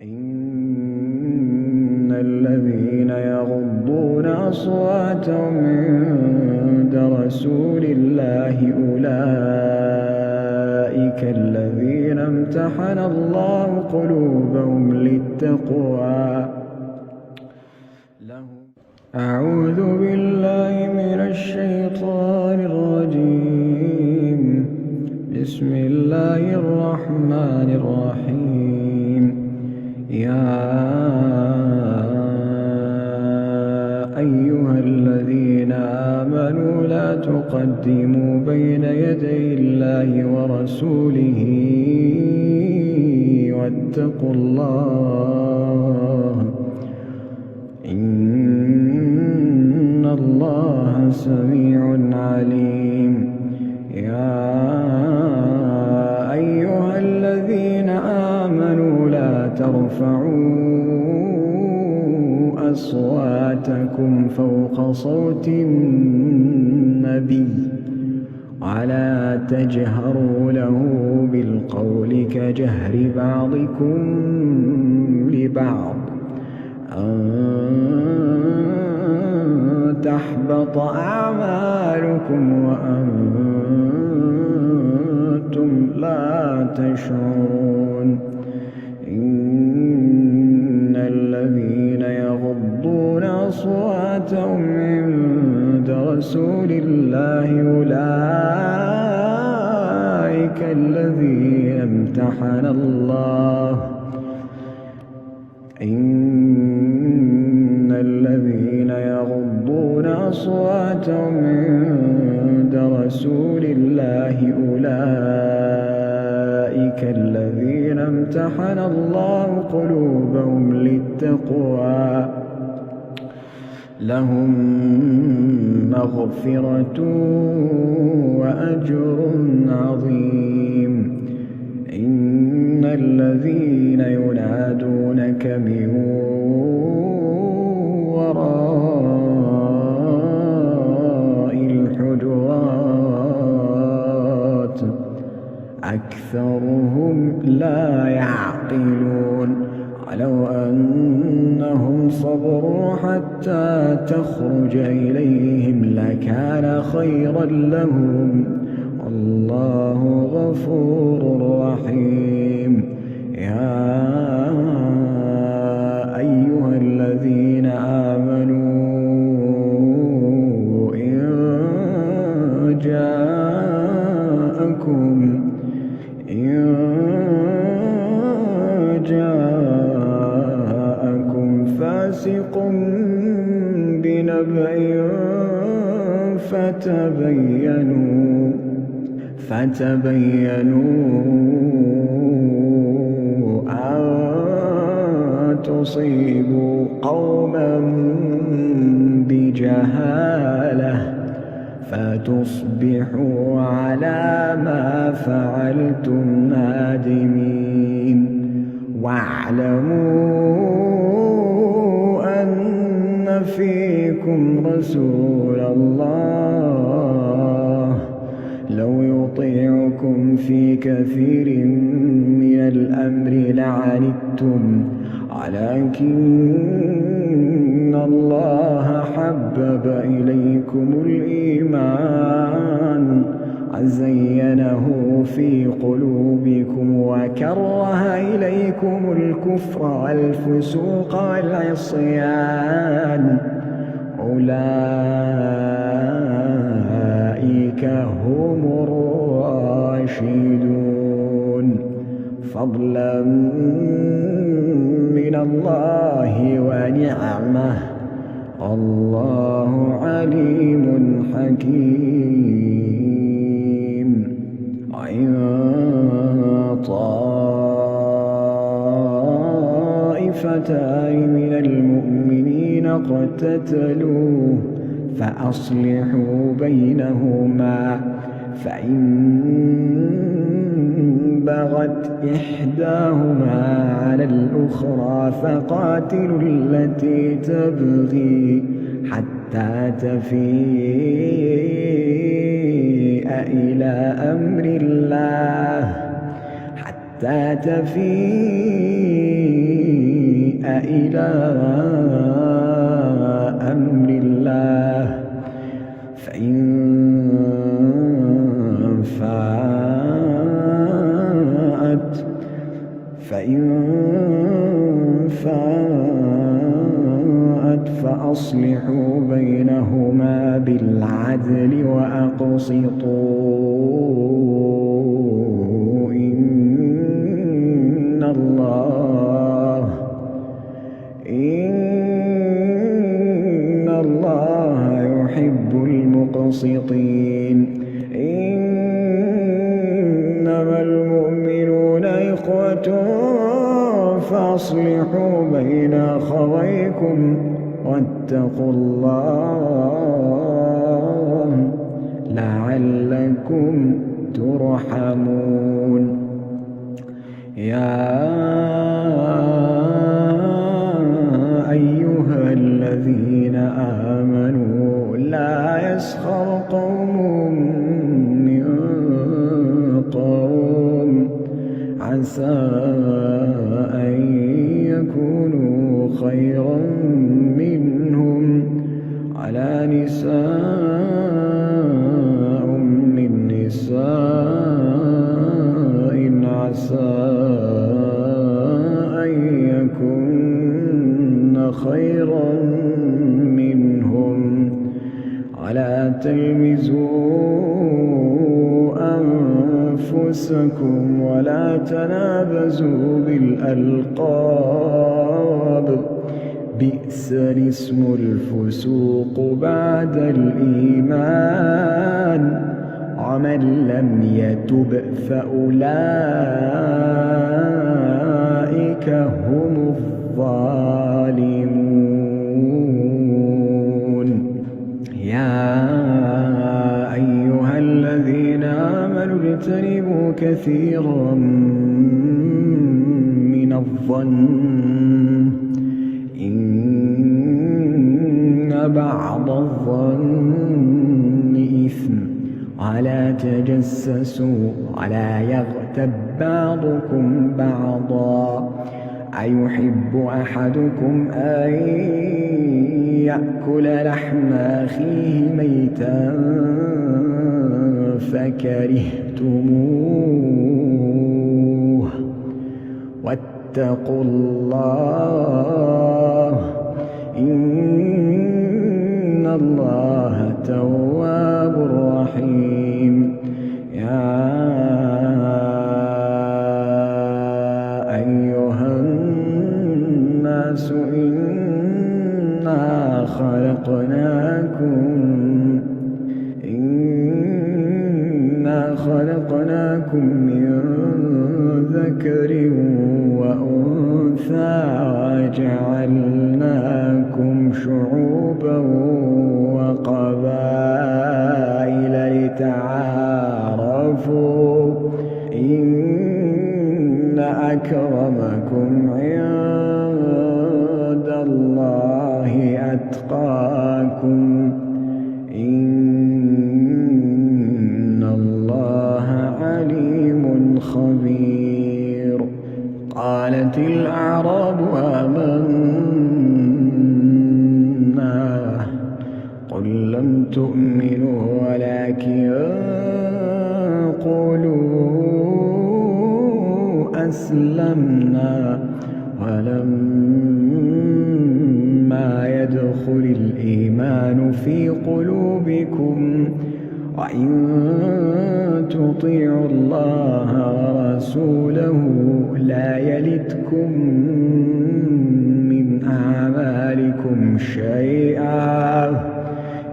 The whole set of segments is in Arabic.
إن الذين يغضون أصواتهم عند رسول الله أولئك الذين امتحن الله قلوبهم للتقوى. أعوذ بالله من الشيطان الرجيم. بسم الله الرحمن الرحيم. يا أيها الذين آمنوا لا تقدموا بين يدي الله ورسوله واتقوا الله إن الله سميع عليم. يا أيها الذين آمنوا لا ترفعوا أصواتكم فوق صوت النبي ولا تجهروا له بالقول كجهر بعضكم لبعض أن تحبط أعمالكم وأنتم لا تشعرون. إن الذين يغضون أصواتهم عند رسول الله أولئك الذين امتحن الله إن الذين يغضون أصواتهم عند رسول الله أولئك الذين امتحن الله قلوبهم للتقوى لهم مغفرة وأجر عظيم. إن الذين ينادونك من وراء الحجرات أكثرهم لا يعقلون. ولو أنهم صبروا حتى تخرج إليهم لكان خيرا لهم والله غفور رحيم. يا أيها الذين آمنوا إن جاءكم فاسق بنبأ فتبينوا أن تصيبوا قوما بجهالة فتصبحوا على ما فعلتم نادمين. واعلموا أن فيكم رسول الله لو يطيعكم في كثير من الأمر لعنتم ولكن الله حبب إليكم الإيمان وزينه في قلوبكم وكره إليكم الكفر والفسوق والعصيان أولئك هم الراشدون فضلا من الله ونعمه الله عليم حكيم. وإن طائفتان من المؤمنين اقتتلوا فأصلحوا بينهما فإن بغت إحداهما على الأخرى فقاتلوا التي تبغي حتى تفيء إلى أمر الله حتى تفيء إلى أمر الله فإن فاءت فأصلحوا بينهما بالعدل وأقسطوا إن الله يحب المقسطين إنما المؤمنون إخوة فأصلحوا بين أخويكم واتقوا الله لعلكم ترحمون يا أيها الذين آمنوا لا يسخر قوم من قوم عسى أن يكونوا خيرا منهم على نساء من نساء عسى أن يكن خيرا منهم ولا تلمزوا أنفسكم ولا تنابزوا بالألقاب بئس الاسم الفسوق بعد الإيمان ومن لم يتب فأولئك هم الظالمون يا أيها الذين آمنوا اجتنبوا كثيرا من الظن إن بعض الظن إثم ولا تجسسوا ولا يغتب بعضكم بعضا أيحب أحدكم أن يأكل لحم أخيه ميتا فكرهتموه واتقوا الله إن الله تواب رحيم يا أيها الناس إنا خلقناكم من ذكر وأنثى وجعلناكم شعوبا وقبائل لتعارفوا إن أكرمكم عند الله أتقاكم إن الله عليم خبير قالت الأعراب آمنا قل لم تؤمنوا ولكن قولوا أسلمنا ولما يدخل الإيمان في قلوبكم وإن تطيعوا الله ورسوله لا يلتكم من أعمالكم شيئا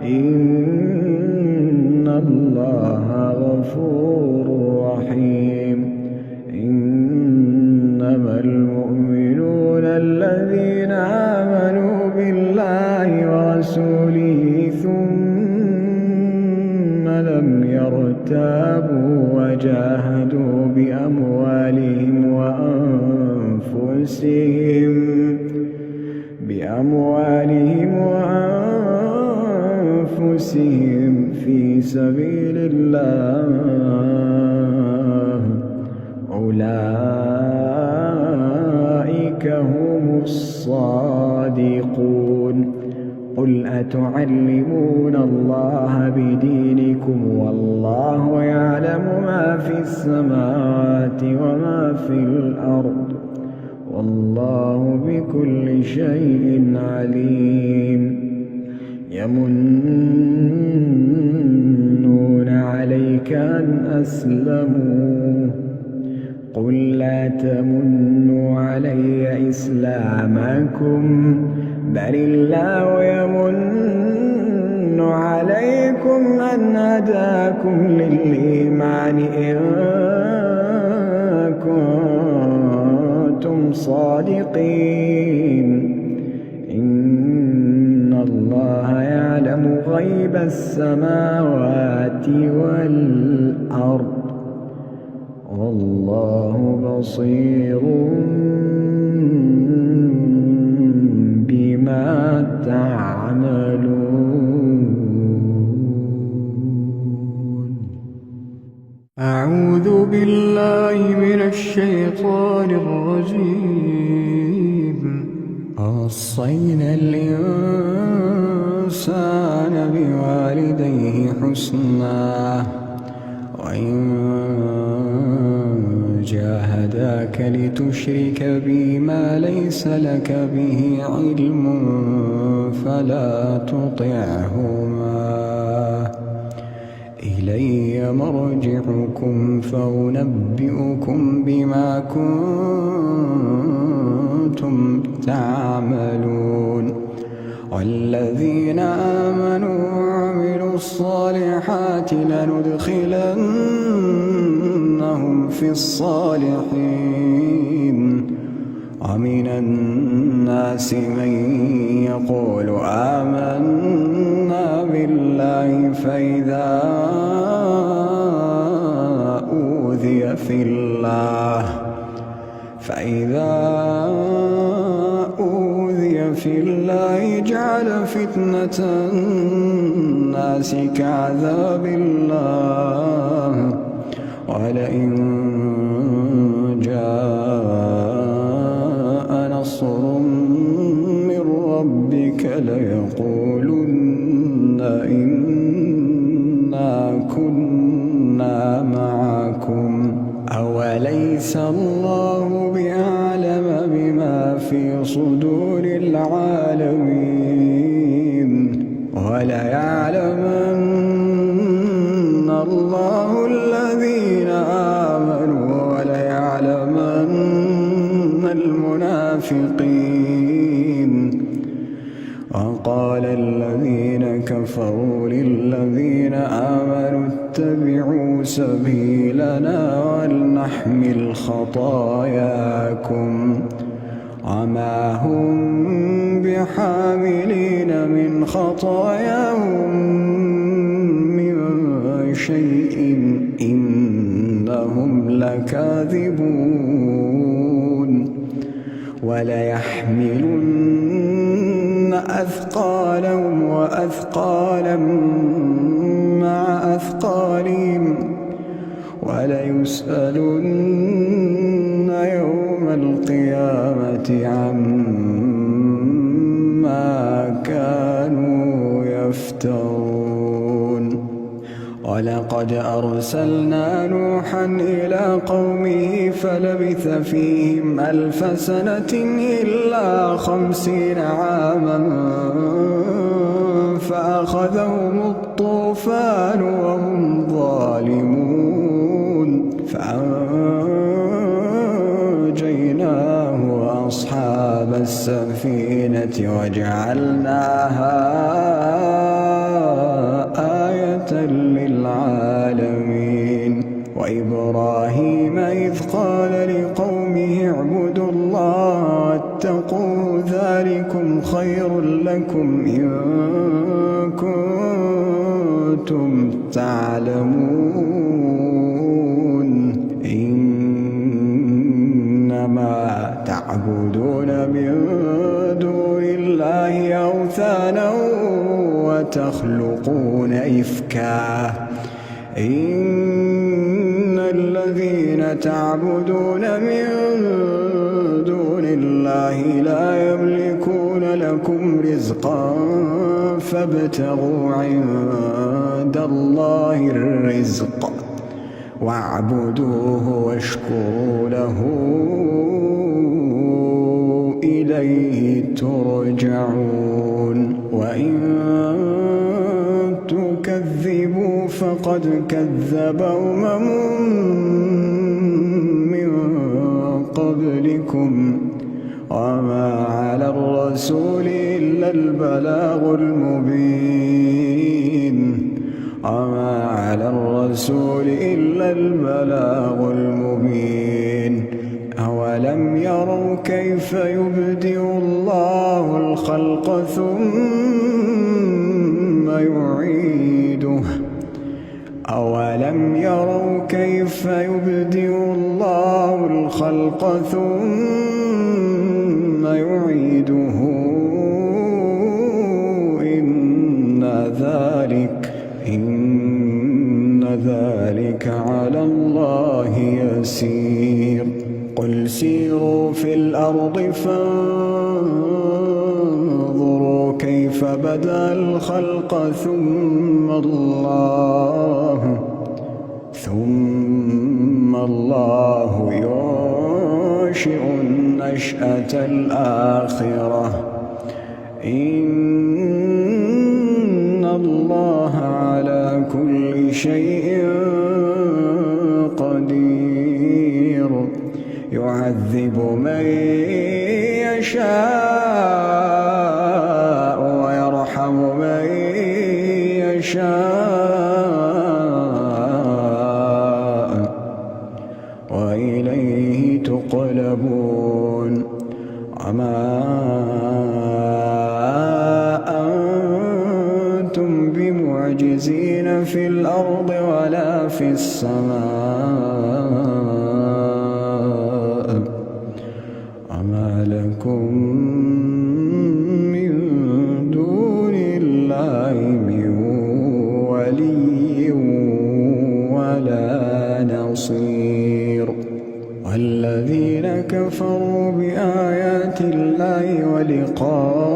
إن الله غفور رحيم إنما المؤمنون الذين آمنوا بالله ورسوله ثم لم يرتابوا وجاهدوا بأموالهم وأنفسهم في سبيل الله أولئك أولئك هم الصادقون. قل أتعلمون الله بدينكم والله يعلم ما في السماوات وما في الأرض والله بكل شيء عليم. يمنون عليك أن أسلموا قل لا تمنوا علي إسلامكم بل الله يمن عليكم أن هداكم للإيمان إن كنتم صادقين. إن الله يعلم غيب السماوات والأرض والله بصير بما تعملون. أعوذ بالله من الشيطان الرجيم. وصينا الإنسان بوالديه حسنا وإن جاهداك لتشرك بي ما ليس لك به علم فلا تطعهما إلي مرجعكم فأنبئكم بما كنتم تعملون. والذين آمنوا وعملوا الصالحات لندخلنهم في الصالحين. ومن الناس من يقول آمنا بالله فإذا أوذي في الله جعل فتنة الناس كعذاب الله ولئن جاء نصر من ربك ليقولن إنا كنا معكم أوليس الله بأعلم بما في صدور العالمين وليعلمن الله الذين آمنوا وليعلمن المنافقين. وقال الذين كفروا للذين آمنوا اتبعوا سبيلنا ولنحمل خطاياكم وما هم بحاملين من خطاياهم من شيء إنهم لكاذبون. وليحملن أثقالهم وأثقالا مع أثقالهم وليسألن يوم القيامة عما كانوا يفترون. ولقد أرسلنا نوحا إلى قومه فلبث فيهم 1000 سنة إلا 50 عاما فأخذهم الطوفان وهم ظالمون فأنجيناه وأصحاب السفينة وجعلناها آية للعالمين. وإبراهيم إذ قال لقومه اعبدوا الله واتقوه ذلكم خير لكم إن كنتم تعلمون. إنما تعبدون من دون الله أوثانا وتخلقون إفكا إن الذين تعبدون من دون الله الله لا يملكون لكم رزقا فابتغوا عند الله الرزق واعبدوه واشكروا له إليه ترجعون وإن تكذبوا فقد كذب أمم من قبلكم وما على الرسول إلا البلاغ المبين وما على الرسول إلا البلاغ المبين أولم يروا كيف يبدئ الله الخلق ثم يعيده أولم يروا كيف يبدئ الله الخلق ثم يعيده إن ذلك على الله يسير قل سيروا في الأرض فانظروا كيف بدأ الخلق ثم الله ينشئ النشأة الآخرة إن الله على كل شيء قدير يعذب من يشاء ويرحم من يشاء وإليه تقلبون وما أنتم بمعجزين في الأرض ولا في السماء وما لكم من دون الله من ولي ولا نصير والذين كفروا بآيات الله ولقائه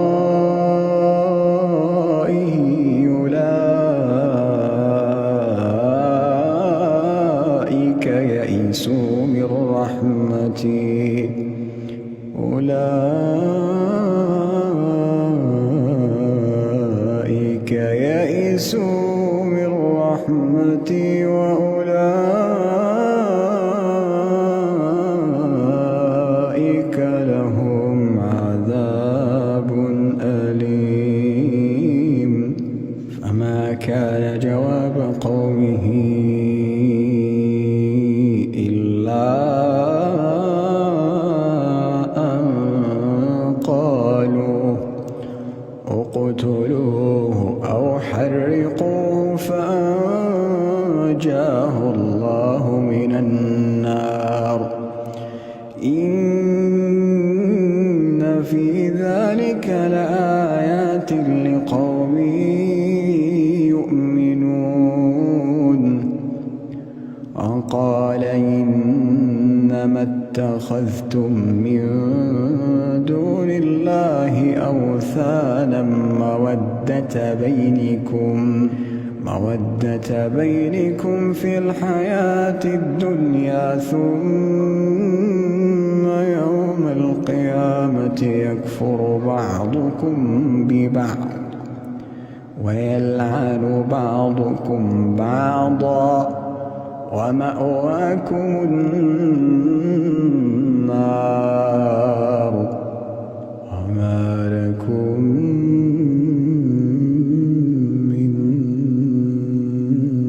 أولئك يئسوا من رحمتي أولئك يئسوا من رحمتي وأولئك لهم عذاب أليم فما كان جواب قومه إلا أن قالوا اقتلوه أو حرقوه فأنجاه الله من النار إن في ذلك لآيات لقوم يؤمنون وقال إنما اتخذتم من دون الله أوثانا مودة بينكم في الحياة الدنيا ثم يوم القيامة يكفر بعضكم ببعض ويلعن بعضكم بعضا ومأواكم النار وما لكم من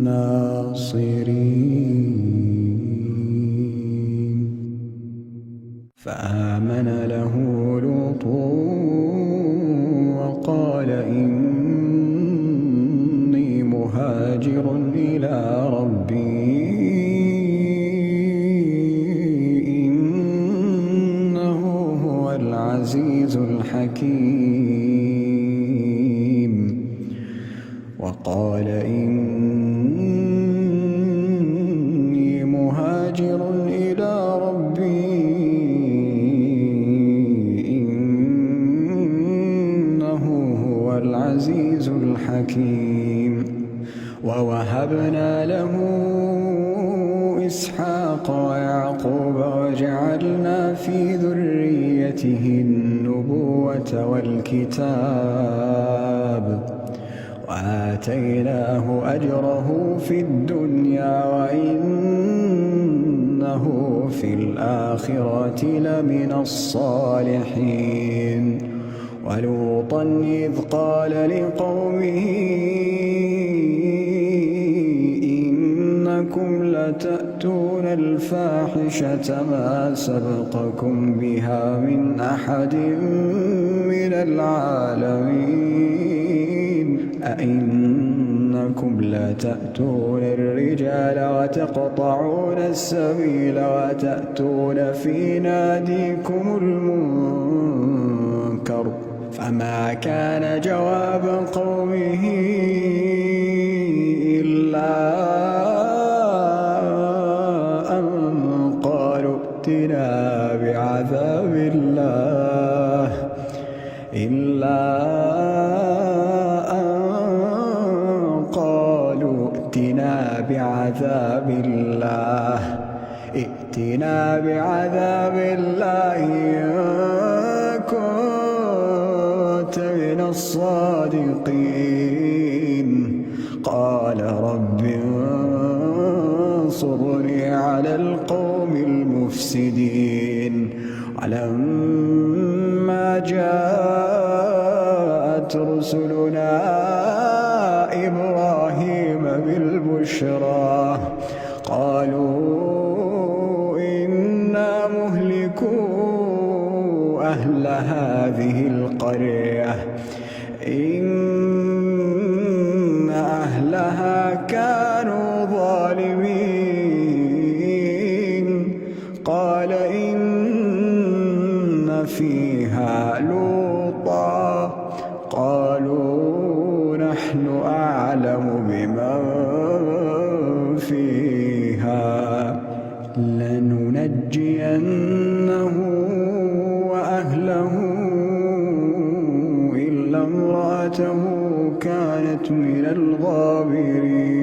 ناصرين فآمن له لوط وقال إني مهاجر إلى ربي إنه هو العزيز الحكيم وقال إني مهاجر إلى ربي حكيم. ووهبنا له إسحاق ويعقوب وجعلنا في ذريته النبوة والكتاب وآتيناه أجره في الدنيا وإنه في الآخرة لمن الصالحين. ولوطا إذ قال لقومه إنكم لتأتون الفاحشة ما سبقكم بها من أحد من العالمين أئنكم لتأتون الرجال وتقطعون السبيل وتأتون في ناديكم المنكر. فما كان جواب قومه إلا أن قالوا ائتنا بعذاب الله ائتنا بعذاب الله إن كنت من الصادقين. قال رب انصرني على القوم المفسدين. ولما جاءت رسلنا إبراهيم بالبشرى قالوا إنا مهلكو أهل هذه القرية إن أهلها كانوا ظالمين. قال إن فيها لوطا قالوا نحن أعلم بمن فيها لننجينه وأهله إلا امرأته كانت من الغابرين.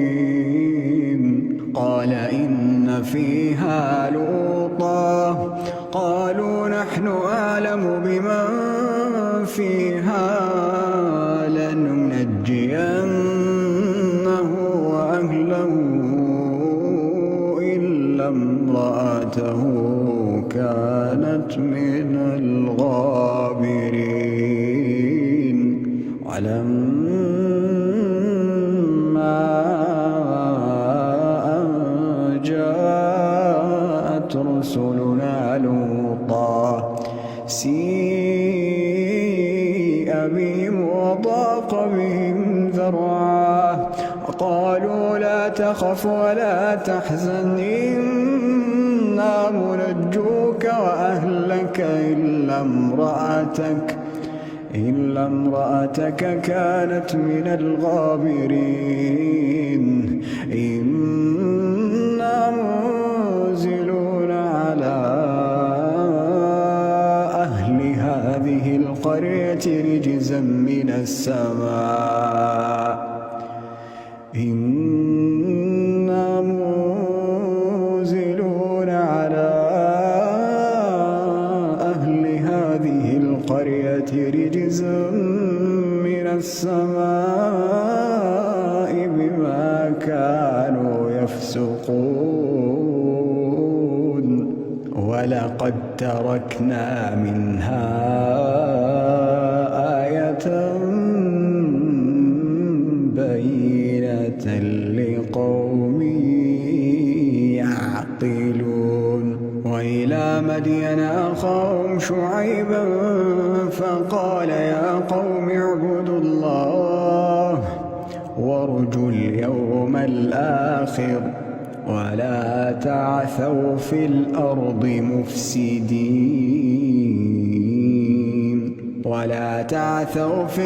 قال إن فيها لوطا قالوا نحن أعلم بمن فيها لننجينه وأهله إلا امرأته كانت من الغابرين. ولما أن جاءت رسلنا لوطا سيء بهم وضاق بهم ذرعا وقالوا لا تخف ولا تحزن إنا منجوك وأهلك إلا امرأتك كانت من الغابرين. إنا منزلون على أهل هذه القرية رجزا من السماء. إنا منزلون على أهل هذه القرية رجزا من السماء بما كانوا يفسقون. ولقد تركنا منها آية بينة لقوم يعقلون. وإلى مدين أخاهم شعيبا فقال يا قوم اعبدوا الله وارجوا اليوم الآخر ولا تعثوا في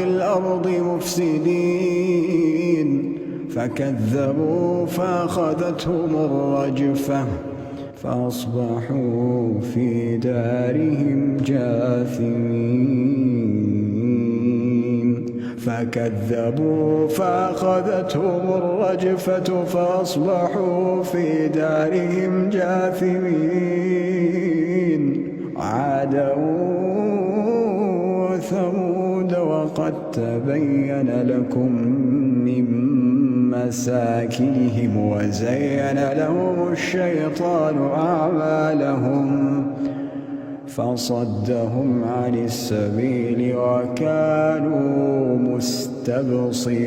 الأرض مفسدين فكذبوا فأخذتهم الرجفة فأصبحوا في دارهم جاثمين. فكذبوا فأخذتهم الرجفة فأصبحوا في دارهم جاثمين. عادا وثمود وقد تبين لكم من مساكنهم وزين لهم الشيطان أعمالهم فصدهم عن السبيل وكانوا مستبصرين.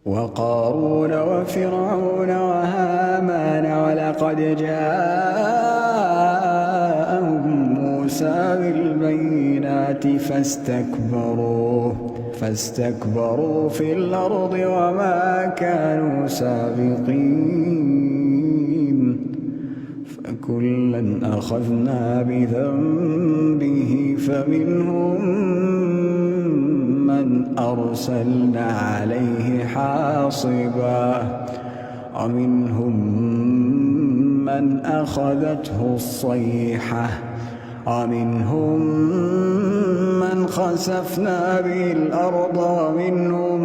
وقارون وفرعون وهامان ولقد جاءهم موسى بالبينات فاستكبروا في الأرض وما كانوا سابقين. فكلا أخذنا بذنبه فمنهم من أرسلنا عليه حاصبا ومنهم من أخذته الصيحة ومنهم من خسفنا به الأرض ومنهم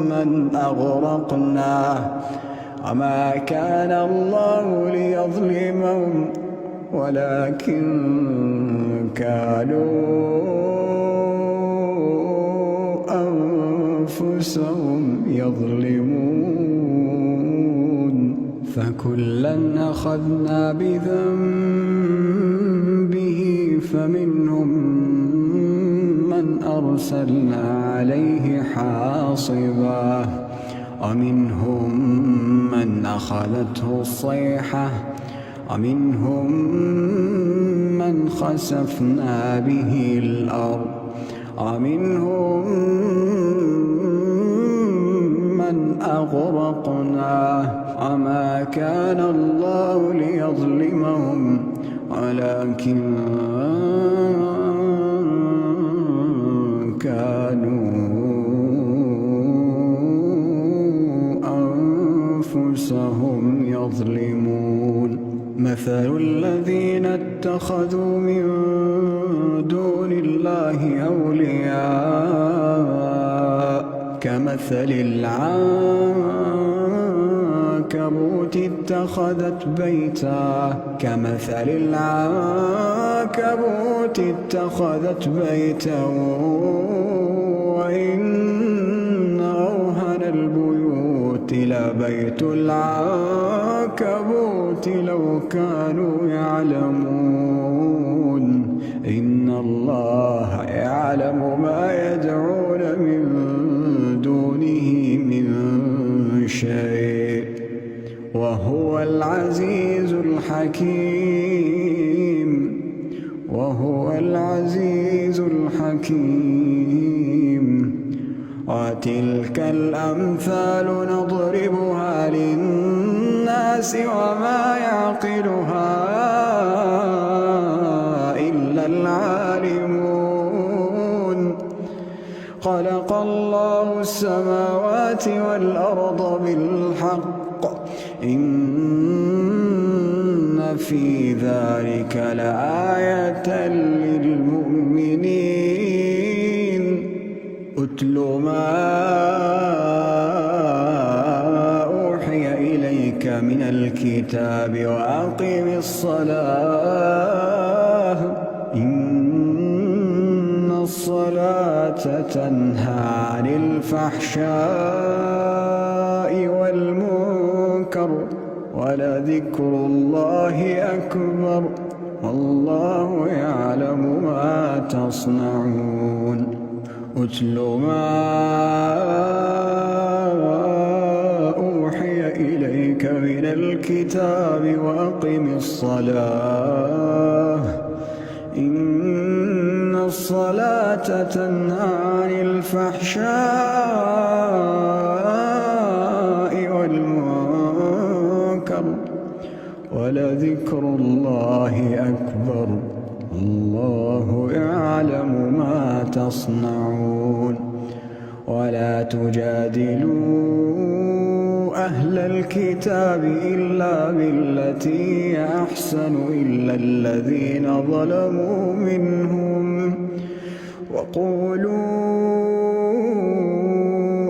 من أغرقنا وما كان الله ليظلمهم ولكن كانوا أنفسهم يظلمون. فكلا أخذنا بذنبه فمنهم من أرسلنا عليه حاصبا ومنهم من أخذته الصيحة ومنهم من خسفنا به الأرض ومنهم من أغرقنا وما كان الله ليظلمهم ولكن كانوا أنفسهم يظلمون. مثل الذين اتخذوا من دون الله أولياء كمثل العنكبوت اتخذت بيتا وإن أوهن البيوت لبيت العنكبوت لو كانوا يعلمون. إن الله يعلم ما يدعون من دونه من شيء وهو العزيز الحكيم. وتلك الأمثال نضربها للناس وما يعقلها إلا العالمون. خلق الله السماوات والأرض بالحق إن في ذلك لآية للمؤمنين. أتل ما أوحي إليك من الكتاب وأقم الصلاة إن الصلاة تنهى عن الفحشاء والمنكر ولذكر الله أكبر والله يعلم ما تصنعون. أتل ما أوحي إليك من الكتاب وأقم الصلاة إن الصلاة تنهى عن الفحشاء والمنكر ولذكر الله أكبر الله يعلم ما تصنعون. ولا تجادلوا أهل الكتاب إلا بالتي هي أحسن إلا الذين ظلموا منهم وقولوا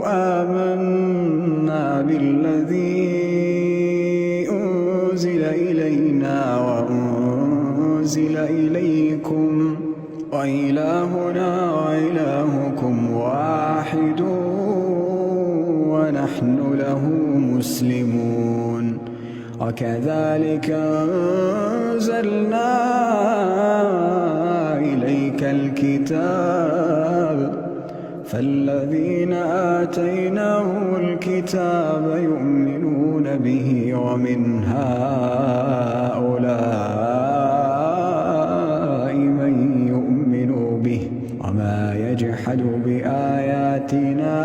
آمنا بالذي أنزل إلينا وأنزل إليكم وإلهنا وإلهكم واحد ونحن له مسلمون وكذلك أنزلنا إليك الكتاب فالذين آتيناهم الكتاب يؤمنون به ومن هؤلاء من يؤمن به وما يجحد بآياتنا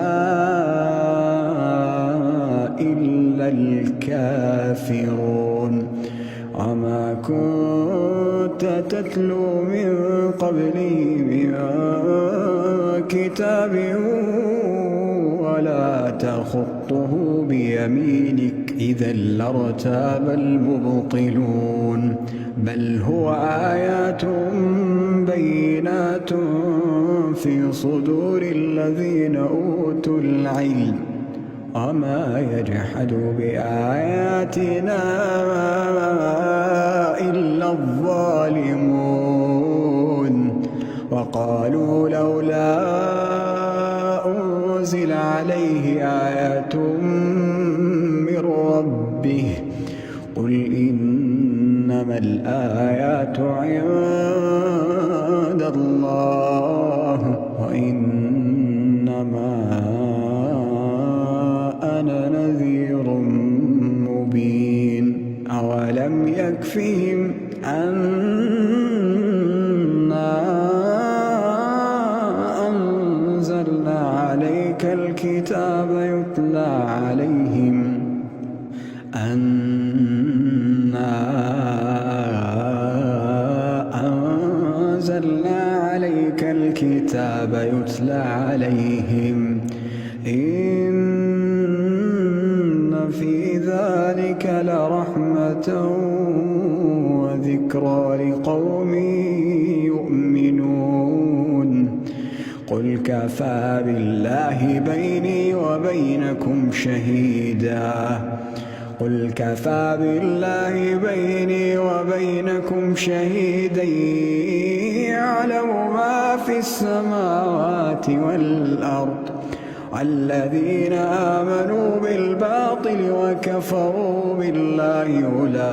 إلا الكافرون وما كنت تتلو من قبله من كتاب ولا تخطه بيمينك إذا لارتاب المبطلون بل هو آيات بينات في صدور الذين أوتوا العلم وما يجحد بآياتنا إلا الظالمون وقالوا لولا أنزل عليه آيات من ربه قل إنما الآيات عند الله وإنما أنا نذير مبين أولم يكفهم أنا أنزلنا عليك الكتاب يتلى عليهم إن في ذلك لرحمة وذكرى لقوم يؤمنون قل كفى بالله بيني وبينكم شهيدا قل كفى بالله بيني وبينكم شهيدا يعلم ما في السماوات والأرض والذين آمنوا بالباطل وكفروا بالله أولئك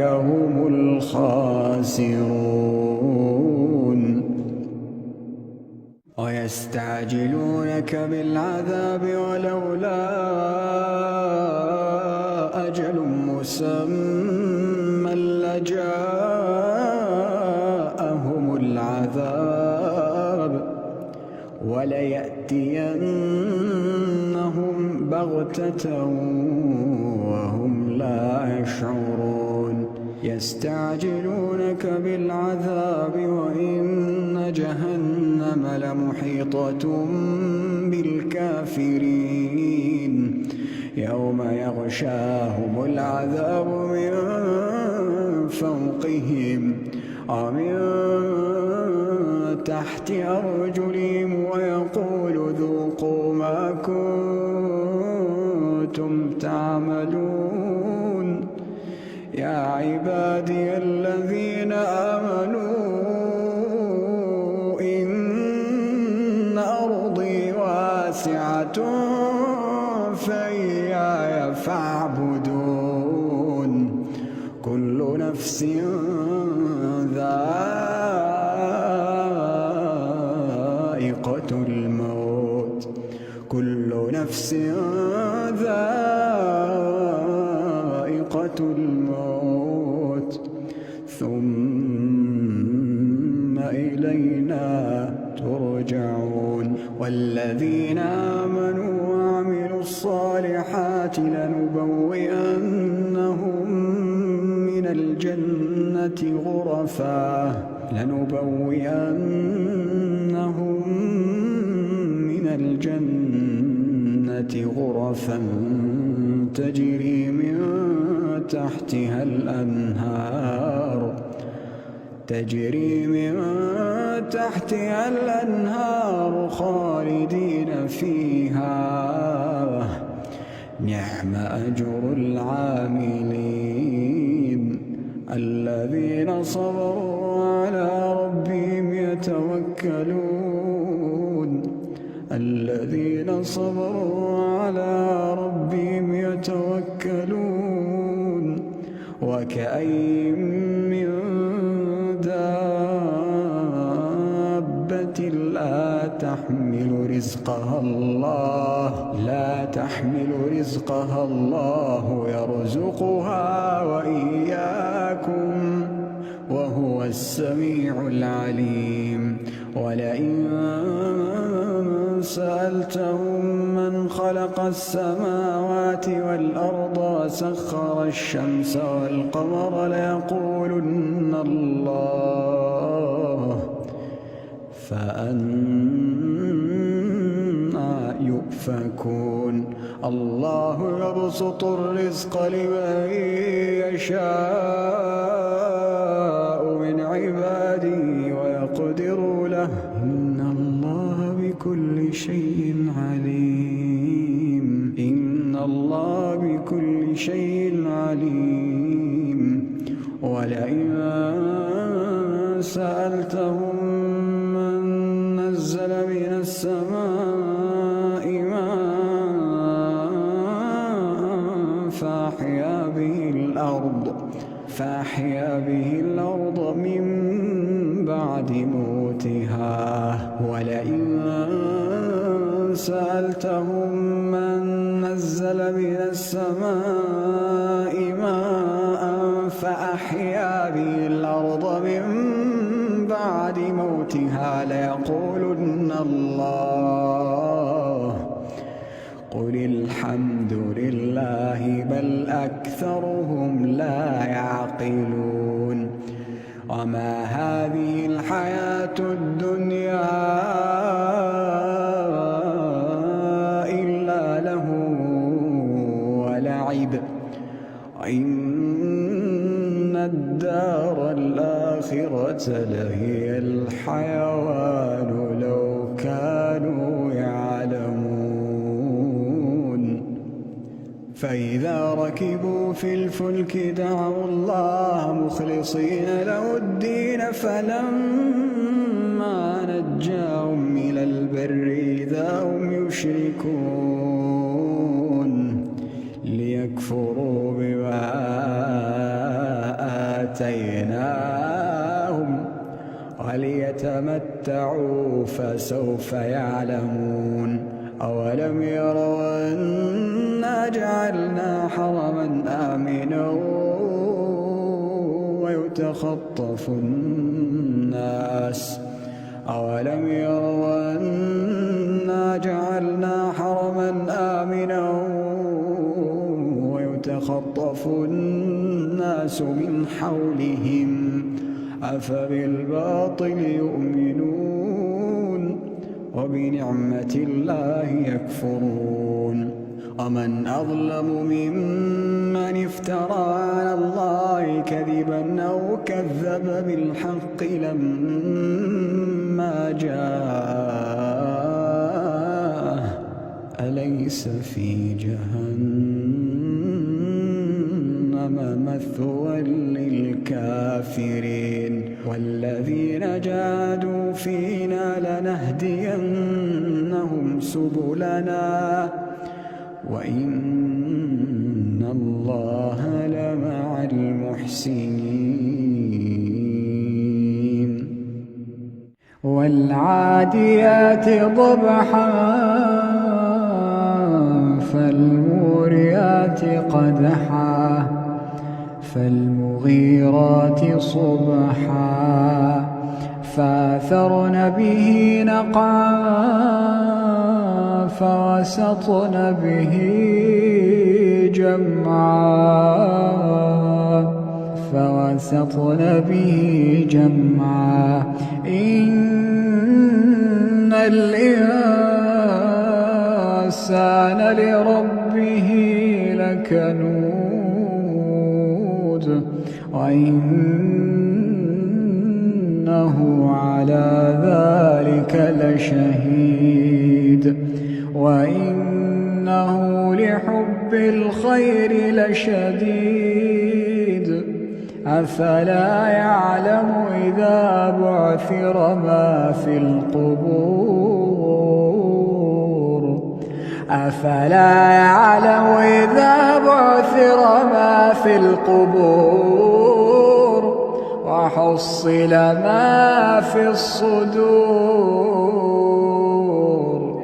هم الخاسرون ويستعجلونك بالعذاب ولولا أجل مسمى لجاءهم العذاب وليأتينهم بغتة وهم لا يشعرون يستعجلونك بالعذاب وإن جهنم لمحيطة بالكافرين يوم يغشاهم العذاب من فوقهم ومن تحت أرجلهم ويقول ذوقوا ما كنتم تعملون يا عبادي الذين آمنوا إن أرضي واسعة فإياي فاعبدون كل نفس ذائقة الموت كل نفس ذائقة الموت ثم إلينا ترجعون والذين آمنوا وعملوا الصالحات لنبوئنهم من الجنة غرفا غرفا تجري من تحتها الأنهار خالدين فيها، نعم أجر العاملين الذين صبروا على ربهم يتوكلون وكأين من دابة لا تحمل رزقها الله يرزقها وإياكم وهو السميع العليم. ولئن سألتهم من خلق السماوات والأرض وسخر الشمس والقمر ليقولن الله، فأنى يؤفكون. الله يبسط الرزق لمن يشاء من عباده ويقدر له، إن الله بكل شيء عليم. ولئن سألتهم من نزل من السماء ماء فأحيا به الأرض من بعد موتها. ولئن سألتهم من نزل من السماء ماء فأحيا به الأرض من بعد موتها ليقولن الله، قل الحمد لله بل أكثرهم لا يعقلون. وما هذه الحياة الدنيا إلا له ولعب، وإن الدار الآخرة لهي الحيوان لو كانوا يعلمون. فإذا ركبوا في الفلك دعوا الله مخلصين له الدين فلما نجاهم إلى البر إذا هم يشركون ليكفروا بما آتيناهم وليتمتعوا فسوف يعلمون. أولم يروا أنا جعلنا حرما آمنا ويتخطف الناس من حولهم أفبالباطل يؤمنون وبنعمة الله يكفرون. ومن أظلم ممن افترى على الله كذبا أو كذب بالحق لما جاءه أليس في جهنم مثوى للكافرين والذين جاهدوا فينا لنهدينهم سبلنا وإن الله لمع المحسنين. والعاديات ضبحا فالموريات قدحا فالمغيرات صبحا فأثرن به نقعا فوسطن به جمعا إن الإنسان الإنسان لربه لكنود وإنه على ذلك لشهيد وإنه لحب الخير لشديد أفلا يعلم إذا بعثر ما في القبور أفلا يعلم إذا بعثر ما في القبور وحصل ما في الصدور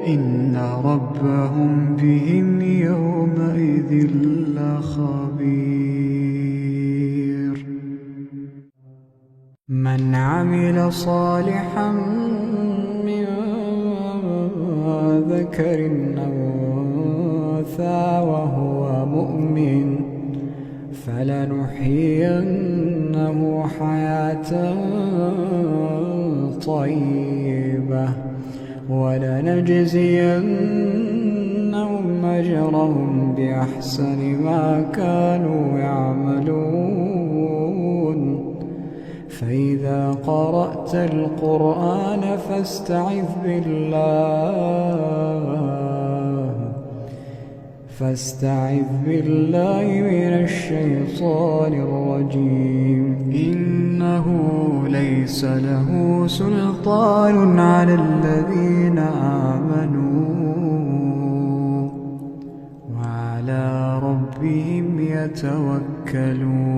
إن ربهم بهم يومئذ لخبير من عمل صالحا من ذكر أو أنثى وهو مؤمن فلنحيينه حياة طيبة ولنجزينهم أجرهم بأحسن ما كانوا يعملون فإذا قرأت القرآن فاستعذ بالله من الشيطان الرجيم إنه ليس له سلطان على الذين آمنوا وعلى ربهم يتوكلون